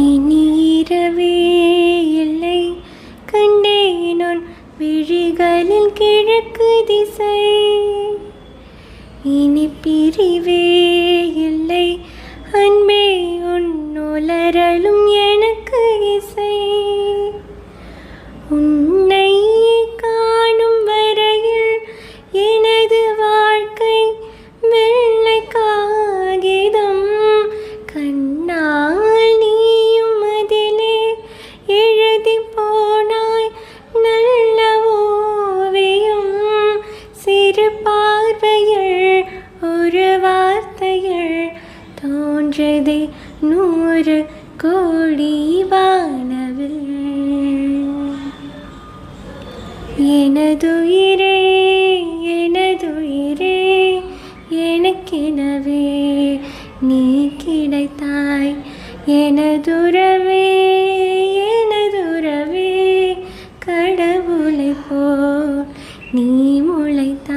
இனி இரவே இல்லை கண்டேன் உன் விழிகளில் கிழக்கு திசை. இனி பிரிவே இல்லை அன்பே உன் உலரலும் எனக்கு இசை. உன்னை காணும் வரையில் எனது வாழ்க்கை வெள்ளை காகிதம். கண்ணால் நீயும் அதிலே எழுதி போனாய் நல்ல ஓவியம். சிறு பார்வையில் ஒரு வார்த்தையில் தோன்றதே 100 கோடி வானவில். எனதுயிரே எனதுயிரே எனக்கெனவே நீ கிடைத்தாய். எனதுறவே எனதுறவே கடவுளை போல் நீ